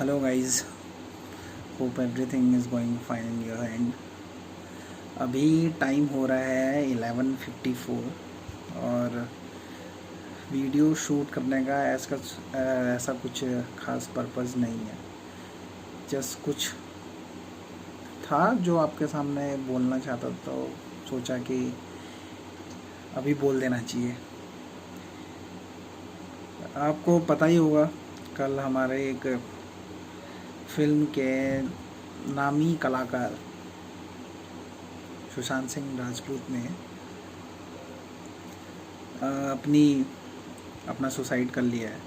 Hello guys, hope everything is going fine in your and. अभी time हो रहा है 11:54 और वीडियो शूट करने का ऐसा कुछ ख़ास पर्पज़ नहीं है। जस्ट कुछ था जो आपके सामने बोलना चाहता, तो सोचा कि अभी बोल देना चाहिए। आपको पता ही होगा, कल हमारे एक फिल्म के नामी कलाकार सुशांत सिंह राजपूत ने अपना सुसाइड कर लिया है।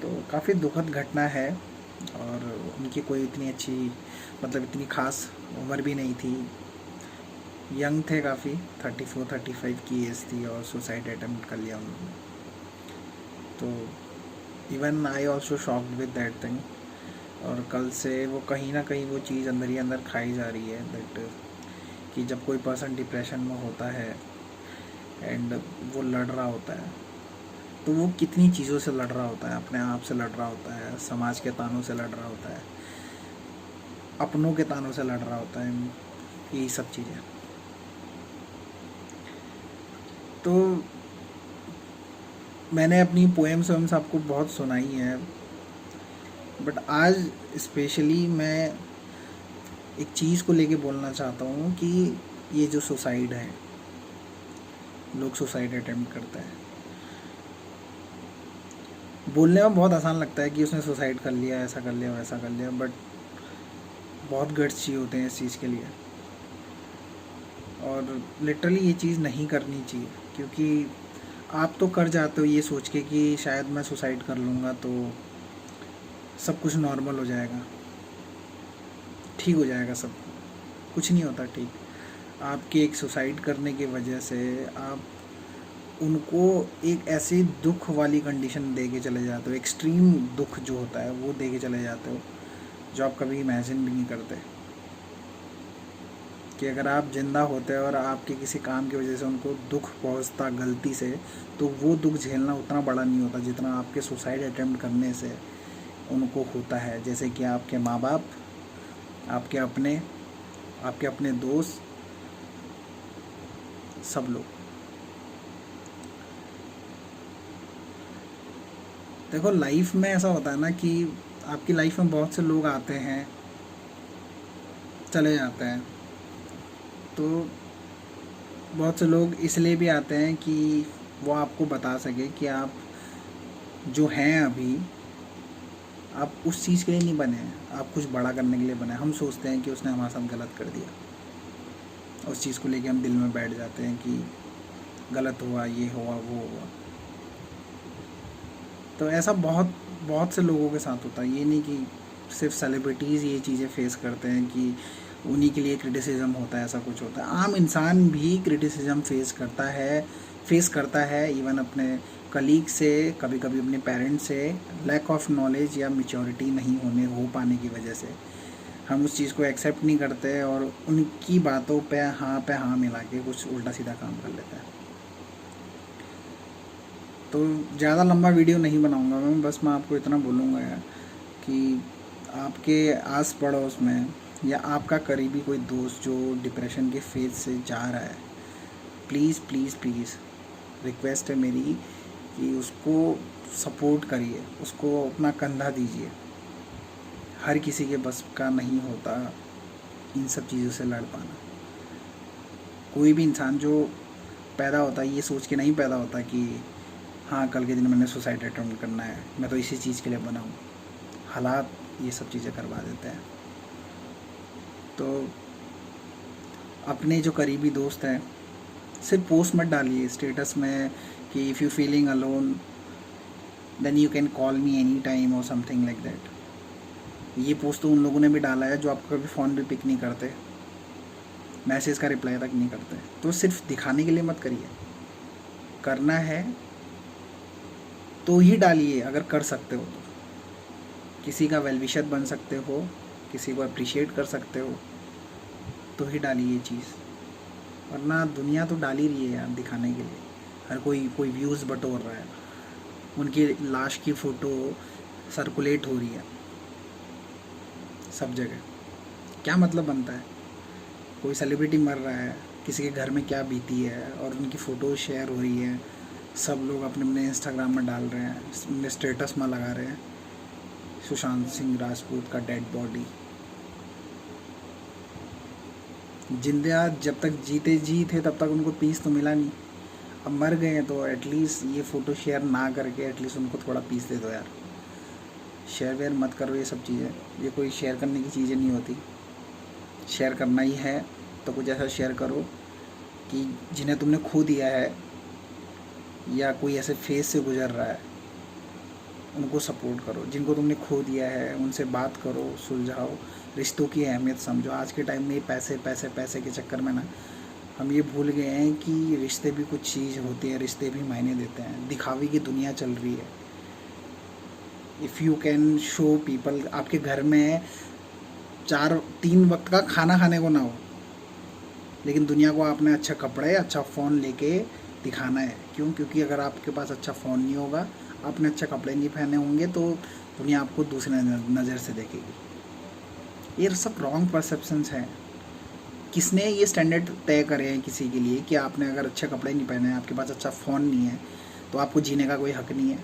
तो काफ़ी दुखद घटना है और उनकी कोई इतनी अच्छी इतनी ख़ास उम्र भी नहीं थी। यंग थे काफ़ी, 34-35 की एज थी और सुसाइड अटेम्प्ट कर लिया उन्होंने। तो even I also shocked with that thing. और कल से वो कहीं ना कहीं वो चीज़ अंदर ही अंदर खाई जा रही है दैट कि जब कोई पर्सन डिप्रेशन में होता है एंड वो लड़ रहा होता है, तो वो कितनी चीज़ों से लड़ रहा होता है। अपने आप से लड़ रहा होता है, समाज के तानों से लड़ रहा होता है, अपनों के तानों से लड़ रहा होता है, यही सब चीज़ें। तो मैंने अपनी पोएम्स आपको बहुत सुनाई है, बट आज स्पेशली मैं एक चीज़ को लेके बोलना चाहता हूँ कि ये जो सुसाइड है, लोग सुसाइड अटेम्प्ट करते हैं। बोलने में बहुत आसान लगता है कि उसने सुसाइड कर लिया, ऐसा कर लिया, वैसा कर लिया, बट बहुत गट्स चाहिए होते हैं इस चीज़ के लिए। और लिटरली ये चीज़ नहीं करनी चाहिए, क्योंकि आप तो कर जाते हो ये सोच के कि शायद मैं सुसाइड कर लूँगा तो सब कुछ नॉर्मल हो जाएगा, ठीक हो जाएगा सब। कुछ नहीं होता ठीक। आपके एक सुसाइड करने की वजह से आप उनको एक ऐसी दुख वाली कंडीशन दे के चले जाते हो, एक्सट्रीम दुख जो होता है वो दे के चले जाते हो, जो आप कभी इमेजिन भी नहीं करते। कि अगर आप ज़िंदा होते और आपके किसी काम की वजह से उनको दुख पहुंचता गलती से, तो वो दुख झेलना उतना बड़ा नहीं होता जितना आपके सुसाइड अटेम्प्ट करने से उनको होता है। जैसे कि आपके माँ बाप, आपके अपने दोस्त, सब लोग। देखो, लाइफ में ऐसा होता है ना कि आपकी लाइफ में बहुत से लोग आते हैं, चले जाते हैं। तो बहुत से लोग इसलिए भी आते हैं कि वो आपको बता सके कि आप जो हैं अभी, आप उस चीज़ के लिए नहीं बने हैं, आप कुछ बड़ा करने के लिए बने हैं। हम सोचते हैं कि उसने हमारे साथ गलत कर दिया, उस चीज़ को लेके हम दिल में बैठ जाते हैं कि गलत हुआ, ये हुआ, वो हुआ। तो ऐसा बहुत बहुत से लोगों के साथ होता है। ये नहीं कि सिर्फ सेलिब्रिटीज़ ये चीज़ें फेस करते हैं कि उन्हीं के लिए क्रिटिसिज्म होता है, ऐसा कुछ होता है। आम इंसान भी क्रिटिसिज्म फेस करता है इवन अपने कलीग से, कभी कभी अपने पेरेंट्स से। लैक ऑफ नॉलेज या मेच्योरिटी नहीं हो पाने की वजह से हम उस चीज़ को एक्सेप्ट नहीं करते और उनकी बातों पे हाँ मिला के कुछ उल्टा सीधा काम कर लेते हैं। तो ज़्यादा लंबा वीडियो नहीं बनाऊंगा मैं आपको इतना बोलूँगा यार कि आपके आस पड़ोस में या आपका करीबी कोई दोस्त जो डिप्रेशन के फेज से जा रहा है, प्लीज़ प्लीज़ प्लीज़ रिक्वेस्ट है मेरी कि उसको सपोर्ट करिए, उसको अपना कंधा दीजिए। हर किसी के बस का नहीं होता इन सब चीज़ों से लड़ पाना। कोई भी इंसान जो पैदा होता है ये सोच के नहीं पैदा होता कि हाँ कल के दिन मैंने सुसाइड अटेम्प्ट करना है, मैं तो इसी चीज़ के लिए बना हूँ। हालात ये सब चीज़ें करवा देते हैं। तो अपने जो करीबी दोस्त हैं, सिर्फ पोस्ट मत डालिए स्टेटस में कि if you feeling alone then you can call me any time और समथिंग लाइक दैट। ये पोस्ट तो उन लोगों ने भी डाला है जो आपका कभी फ़ोन भी पिक नहीं करते, मैसेज का रिप्लाई तक नहीं करते। तो सिर्फ दिखाने के लिए मत करिए, करना है तो ही डालिए अगर कर सकते हो तो। किसी का वेल विशर बन सकते हो, किसी को अप्रिशिएट कर सकते हो तो ही डालिए ये चीज़, वरना दुनिया तो डाल ही रही है यार दिखाने के लिए। हर कोई व्यूज़ बटोर रहा है, उनकी लाश की फ़ोटो सर्कुलेट हो रही है, सब जगह। क्या मतलब बनता है? कोई सेलिब्रिटी मर रहा है, किसी के घर में क्या बीती है और उनकी फ़ोटो शेयर हो रही है, सब लोग अपने अपने इंस्टाग्राम में डाल रहे हैं, अपने स्टेटस में लगा रहे हैं सुशांत सिंह राजपूत का डेड बॉडी। जिंदा जब तक जीते जी थे तब तक उनको पीस तो मिला नहीं, अब मर गए हैं तो एटलीस्ट ये फ़ोटो शेयर ना करके एटलीस्ट उनको थोड़ा पीस दे दो यार। शेयर वेयर मत करो ये सब चीज़ें, ये कोई शेयर करने की चीज़ें नहीं होती। शेयर करना ही है तो कुछ ऐसा शेयर करो कि जिन्हें तुमने खो दिया है या कोई ऐसे फेज से गुजर रहा है उनको सपोर्ट करो। जिनको तुमने खो दिया है उनसे बात करो, सुलझाओ, रिश्तों की अहमियत समझो। आज के टाइम में पैसे पैसे पैसे के चक्कर में ना हम ये भूल गए हैं कि रिश्ते भी कुछ चीज़ होती है, रिश्ते भी मायने देते हैं। दिखावे की दुनिया चल रही है। If you can show people, आपके घर में 3 वक्त का खाना खाने को ना हो लेकिन दुनिया को आपने अच्छा कपड़े, अच्छा फ़ोन लेके दिखाना है। क्यों? क्योंकि अगर आपके पास अच्छा फ़ोन नहीं होगा, आपने अच्छे कपड़े नहीं पहने होंगे तो दुनिया आपको दूसरे नज़र से देखेगी। ये सब रॉन्ग परसेप्शंस हैं। किसने ये स्टैंडर्ड तय करे हैं किसी के लिए कि आपने अगर अच्छे कपड़े नहीं पहने हैं, आपके पास अच्छा फ़ोन नहीं है तो आपको जीने का कोई हक नहीं है?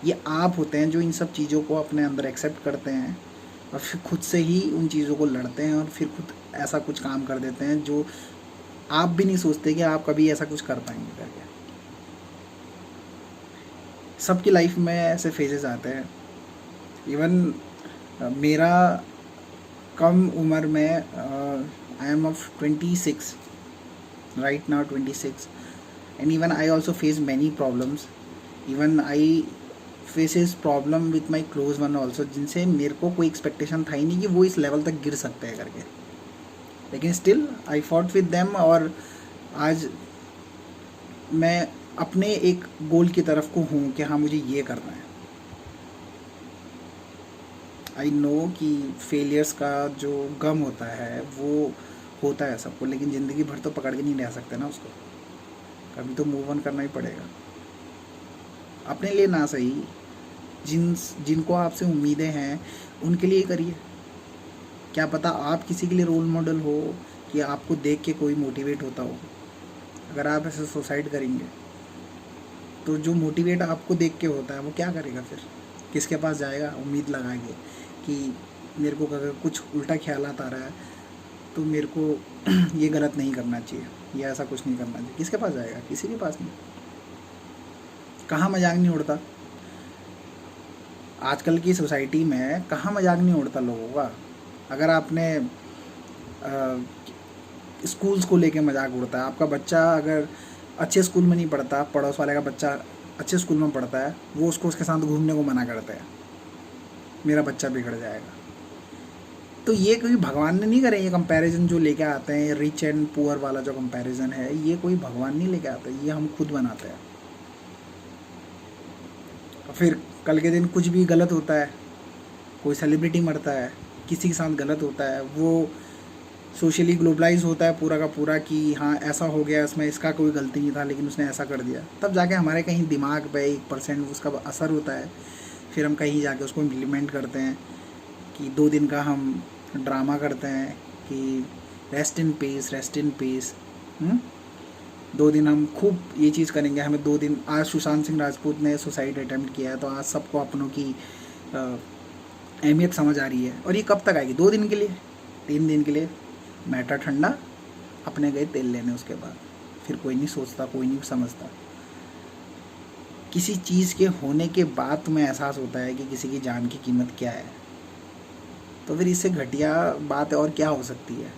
ये आप होते हैं जो इन सब चीज़ों को अपने अंदर एक्सेप्ट करते हैं और फिर खुद से ही उन चीज़ों को लड़ते हैं और फिर खुद ऐसा कुछ काम कर देते हैं जो आप भी नहीं सोचते कि आप कभी ऐसा कुछ कर पाएंगे करके। सबकी लाइफ में ऐसे फेजेस आते हैं। इवन मेरा कम उम्र में, I am of 26 right now, 26, and even I also face many problems. Even I faces problem with my close one also, जिनसे मेरे को कोई एक्सपेक्टेशन था ही नहीं कि वो इस लेवल तक गिर सकते हैं करके, लेकिन still I fought with them. और आज मैं अपने एक गोल की तरफ को हूँ कि हाँ मुझे ये करना है। आई नो कि फेलियर्स का जो गम होता है वो होता है सबको, लेकिन ज़िंदगी भर तो पकड़ के नहीं रह सकते ना उसको, कभी तो मूव ऑन करना ही पड़ेगा। अपने लिए ना सही, जिनको आपसे उम्मीदें हैं उनके लिए करिए। क्या पता आप किसी के लिए रोल मॉडल हो कि आपको देख के कोई मोटिवेट होता हो। अगर आप ऐसे सुसाइड करेंगे तो जो मोटिवेट आपको देख के होता है वो क्या करेगा फिर? किसके पास जाएगा उम्मीद लगा के कि मेरे को अगर कुछ उल्टा ख्यालात आ रहा है तो मेरे को ये गलत नहीं करना चाहिए या ऐसा कुछ नहीं करना चाहिए। किसके पास जाएगा? किसी के पास नहीं। कहाँ मजाक नहीं उड़ता आजकल की सोसाइटी में, कहाँ मजाक नहीं उड़ता लोगों का। अगर आपने स्कूल्स को लेके मजाक उड़ता है, आपका बच्चा अगर अच्छे स्कूल में नहीं पढ़ता, पड़ोस वाले का बच्चा अच्छे स्कूल में पढ़ता है, वो उसके साथ घूमने को मना करता है, मेरा बच्चा बिगड़ जाएगा। तो ये कोई भगवान ने नहीं करे, ये कंपैरिजन जो लेके आते हैं, रिच एंड पुअर वाला जो कंपैरिजन है, ये कोई भगवान नहीं लेके आता, ये हम खुद बनाते हैं। फिर कल के दिन कुछ भी गलत होता है, कोई सेलिब्रिटी मरता है, किसी के साथ गलत होता है, वो सोशली ग्लोबलाइज होता है पूरा का पूरा कि हाँ ऐसा हो गया, इसमें इसका कोई गलती नहीं था लेकिन उसने ऐसा कर दिया, तब जाके हमारे कहीं दिमाग पे 1% उसका असर होता है। फिर हम कहीं जाके उसको इम्प्लीमेंट करते हैं कि 2 दिन का हम ड्रामा करते हैं कि rest in peace, rest in peace. 2 दिन हम खूब ये चीज़ करेंगे, हमें 2 दिन। आज सुशांत सिंह राजपूत ने सुसाइड अटेम्प्ट किया है तो आज सबको अपनों की अहमियत समझ आ रही है। और ये कब तक आएगी? 2 दिन के लिए, 3 दिन के लिए, मैटर ठंडा, अपने गए तेल लेने, उसके बाद फिर कोई नहीं सोचता, कोई नहीं समझता। किसी चीज़ के होने के बाद तुम्हें एहसास होता है कि किसी की जान की कीमत क्या है, तो फिर इससे घटिया बात और क्या हो सकती है?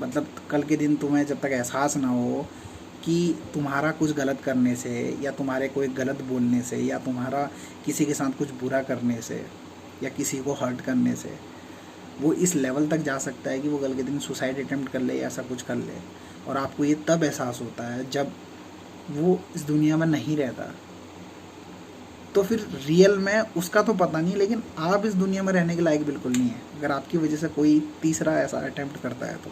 मतलब कल के दिन तुम्हें जब तक एहसास ना हो कि तुम्हारा कुछ गलत करने से या तुम्हारे कोई गलत बोलने से या तुम्हारा किसी के साथ कुछ बुरा करने से या किसी को हर्ट करने से वो इस लेवल तक जा सकता है कि वो कल के दिन सुसाइड अटेम्प्ट कर ले या ऐसा कुछ कर ले, और आपको ये तब एहसास होता है जब वो इस दुनिया में नहीं रहता। तो फिर रियल में उसका तो पता नहीं, लेकिन आप इस दुनिया में रहने के लायक बिल्कुल नहीं है अगर आपकी वजह से कोई तीसरा ऐसा अटेम्प्ट करता है। तो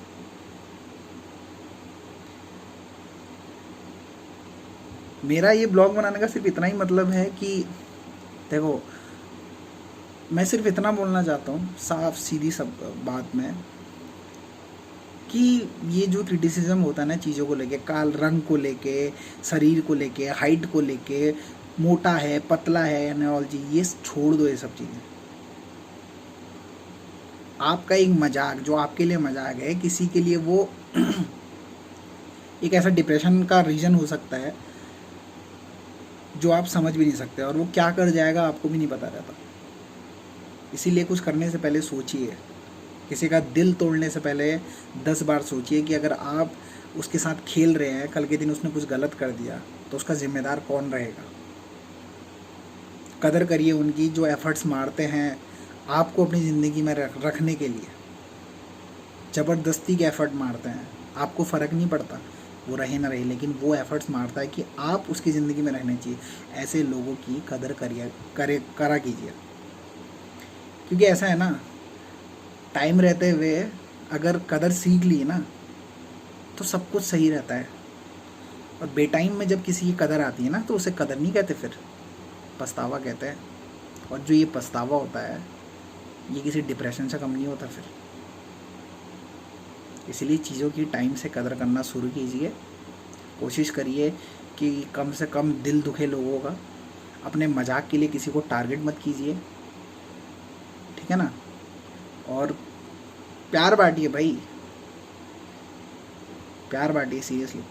मेरा ये ब्लॉग बनाने का सिर्फ इतना ही मतलब है कि देखो, मैं सिर्फ इतना बोलना चाहता हूँ साफ सीधी सब बात में, कि ये जो क्रिटिसिज्म होता है ना चीज़ों को लेके, काल रंग को लेके, शरीर को लेके, हाइट को लेके, मोटा है पतला है एंड ऑल चीज़, ये छोड़ दो ये सब चीज़ें। आपका एक मजाक जो आपके लिए मजाक है, किसी के लिए वो एक ऐसा डिप्रेशन का रीज़न हो सकता है जो आप समझ भी नहीं सकते, और वो क्या कर जाएगा आपको भी नहीं पता रहता। इसीलिए कुछ करने से पहले सोचिए, किसी का दिल तोड़ने से पहले 10 बार सोचिए कि अगर आप उसके साथ खेल रहे हैं, कल के दिन उसने कुछ गलत कर दिया तो उसका जिम्मेदार कौन रहेगा। कदर करिए उनकी जो एफर्ट्स मारते हैं आपको अपनी ज़िंदगी में रखने के लिए, ज़बरदस्ती के एफ़र्ट मारते हैं, आपको फ़र्क नहीं पड़ता वो रहे ना रहे, लेकिन वो एफ़र्ट्स मारता है कि आप उसकी ज़िंदगी में रहने चाहिए। ऐसे लोगों की कदर करा कीजिए, क्योंकि ऐसा है ना, टाइम रहते हुए अगर कदर सीख ली ना तो सब कुछ सही रहता है, और बेटाइम में जब किसी की कदर आती है ना तो उसे कदर नहीं कहते, फिर पछतावा कहते हैं। और जो ये पछतावा होता है ये किसी डिप्रेशन से कम नहीं होता फिर। इसलिए चीज़ों की टाइम से कदर करना शुरू कीजिए। कोशिश करिए कि कम से कम दिल दुखे लोगों का। अपने मजाक के लिए किसी को टारगेट मत कीजिए, ठीक है ना। और प्यार बांटिए भाई, प्यार बांटिए सीरियसली।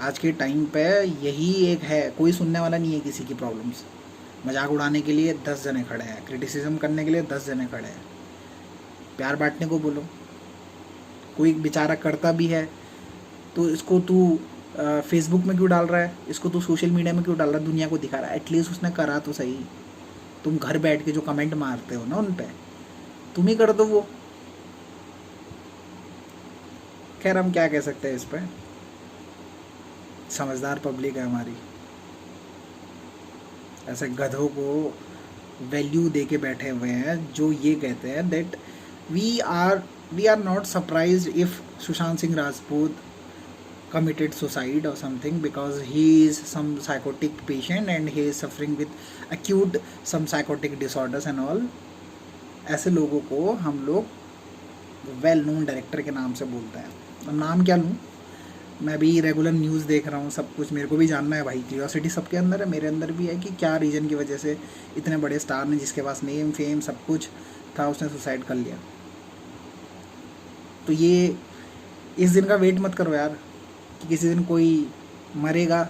आज के टाइम पे यही एक है, कोई सुनने वाला नहीं है किसी की प्रॉब्लम्स। मजाक उड़ाने के लिए 10 जने खड़े हैं, क्रिटिसिज्म करने के लिए 10 जने खड़े हैं। प्यार बांटने को बोलो। कोई बेचारा करता भी है तो इसको तू फेसबुक में क्यों डाल रहा है, इसको तू सोशल मीडिया में क्यों डाल रहा है, दुनिया को दिखा रहा है। एटलीस्ट उसने करा तो सही। तुम घर बैठ के जो कमेंट मारते हो ना उन पे, तुम ही कर दो वो। खैर हम क्या कह सकते हैं इस पे, समझदार पब्लिक है हमारी। ऐसे गधों को वैल्यू दे के बैठे हुए हैं जो ये कहते हैं that we are not surprised if Sushant Singh Rajput committed suicide or something because he is some psychotic patient and he is suffering with acute some psychotic disorders and all। ऐसे लोगों को हम लोग वेल नोन डायरेक्टर के नाम से बोलते हैं। अब नाम क्या लूँ, मैं भी रेगुलर न्यूज़ देख रहा हूँ, सब कुछ मेरे को भी जानना है भाई। क्यूरियोसिटी सबके अंदर है, मेरे अंदर भी है कि क्या रीज़न की वजह से इतने बड़े स्टार ने जिसके पास नेम फेम सब कुछ था उसने सुसाइड कर लिया। तो ये इस दिन का वेट मत करो यार कि किसी दिन कोई मरेगा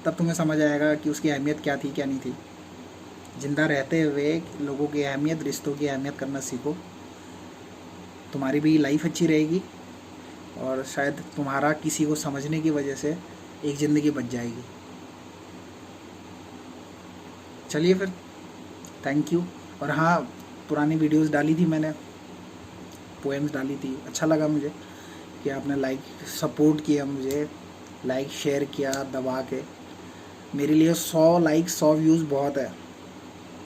तब तुम्हें समझ आएगा कि उसकी अहमियत क्या थी क्या नहीं थी। ज़िंदा रहते हुए लोगों की अहमियत, रिश्तों की अहमियत करना सीखो। तुम्हारी भी लाइफ अच्छी रहेगी और शायद तुम्हारा किसी को समझने की वजह से एक ज़िंदगी बच जाएगी। चलिए फिर, थैंक यू। और हाँ, पुरानी वीडियोस डाली थी मैंने, पोएम्स डाली थी। अच्छा लगा मुझे कि आपने लाइक सपोर्ट किया, मुझे लाइक शेयर किया दबा के। मेरे लिए 100 लाइक 100 व्यूज़ बहुत है।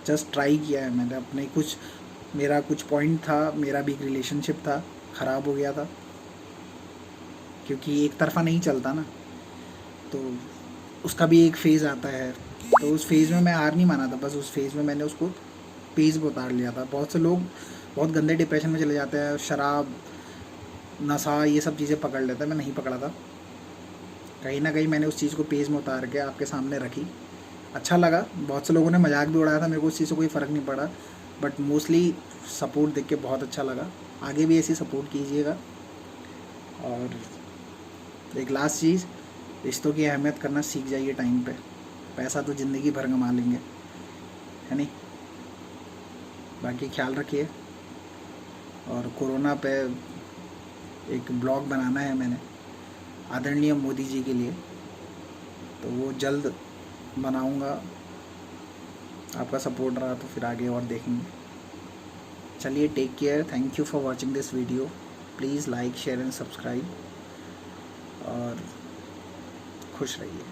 जस्ट ट्राई किया है मैंने अपने कुछ, मेरा कुछ पॉइंट था, मेरा भी एक रिलेशनशिप था, ख़राब हो गया था क्योंकि एक तरफा नहीं चलता ना, तो उसका भी एक फ़ेज़ आता है। तो उस फेज़ में मैं हार नहीं माना था, बस उस फेज़ में मैंने उसको पेज पे उतार लिया था। बहुत से लोग बहुत गंदे डिप्रेशन में चले जाते हैं, शराब नशा ये सब चीज़ें पकड़ लेता है। मैं नहीं पकड़ा था, कहीं ना कहीं मैंने उस चीज़ को पेज में उतार के आपके सामने रखी। अच्छा लगा, बहुत से लोगों ने मजाक भी उड़ाया था, मेरे को उस चीज़ से कोई फ़र्क नहीं पड़ा, बट मोस्टली सपोर्ट देख के बहुत अच्छा लगा। आगे भी ऐसी सपोर्ट कीजिएगा। और एक लास्ट चीज़, रिश्तों की अहमियत करना सीख जाइए टाइम पे। पैसा तो ज़िंदगी भर कमा लेंगे, है नहीं। बाकी ख्याल रखिए। और कोरोना पे एक ब्लॉग बनाना है मैंने आदरणीय मोदी जी के लिए, तो वो जल्द बनाऊंगा। आपका सपोर्ट रहा तो फिर आगे और देखेंगे। चलिए, take care, thank you for watching this video. Please like share and subscribe और खुश रहिए।